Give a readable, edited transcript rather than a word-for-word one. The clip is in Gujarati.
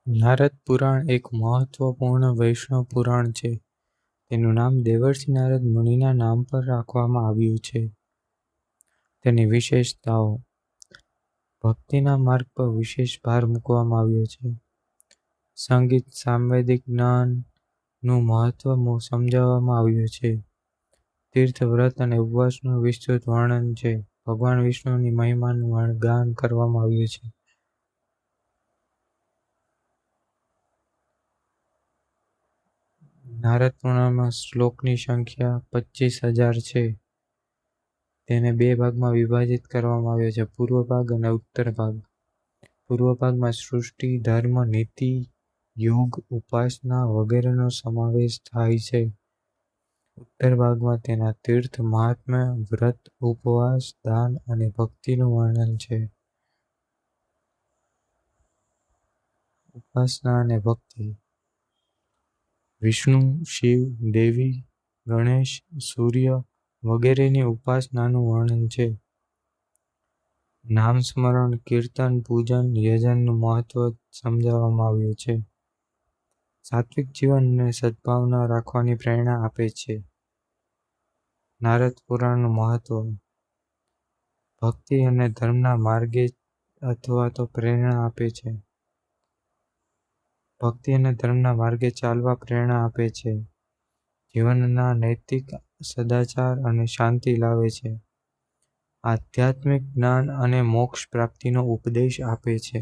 નારદ પુરાણ એક મહત્વપૂર્ણ વૈષ્ણવ પુરાણ છે. તેનું નામ દેવર્ષિ નારદ મુનિના નામ પર રાખવામાં આવ્યું છે. તેની વિશેષતાઓ: ભક્તિના માર્ગ પર વિશેષ ભાર મૂકવામાં આવ્યો છે. સંગીત સાંવેદિક જ્ઞાનનું મહત્વ સમજાવવામાં આવ્યું છે. તીર્થ, વ્રત અને ઉપવાસનું વિસ્તૃત વર્ણન છે. ભગવાન વિષ્ણુની મહિમાનું ગાન કરવામાં આવ્યું છે. નારદ પુરાણમાં શ્લોકની સંખ્યા 25,000 છે. તેને બે ભાગમાં વિભાજિત કરવામાં આવ્યો છે: પૂર્વ ભાગ અને ઉત્તર ભાગ. પૂર્વ ભાગમાં સૃષ્ટિ, ધર્મ, નીતિ, યોગ, ઉપાસના વગેરેનો સમાવેશ થાય છે. ઉત્તર ભાગમાં તેના તીર્થ, મહાત્મ્ય, વ્રત, ઉપવાસ, દાન અને ભક્તિનું વર્ણન છે. ઉપાસના અને ભક્તિ. વિષ્ણુ, શિવ, દેવી, ગણેશ, સૂર્ય વગેરેની ઉપાસનાનું વર્ણન છે. નામ સ્મરણ, કીર્તન, પૂજન, યજનનું મહત્વ સમજાવવામાં આવ્યું છે. સાત્વિક જીવન અને સદ્ભાવના રાખવાની પ્રેરણા આપે છે. નારદ પુરાણનું મહત્વ: ભક્તિ અને ધર્મના માર્ગે અથવા તો પ્રેરણા આપે છે. ભક્તિ અને ધર્મના માર્ગે ચાલવા પ્રેરણા આપે છે. જીવનના નૈતિક સદાચાર અને શાંતિ લાવે છે. આધ્યાત્મિક જ્ઞાન અને મોક્ષ પ્રાપ્તિનો ઉપદેશ આપે છે.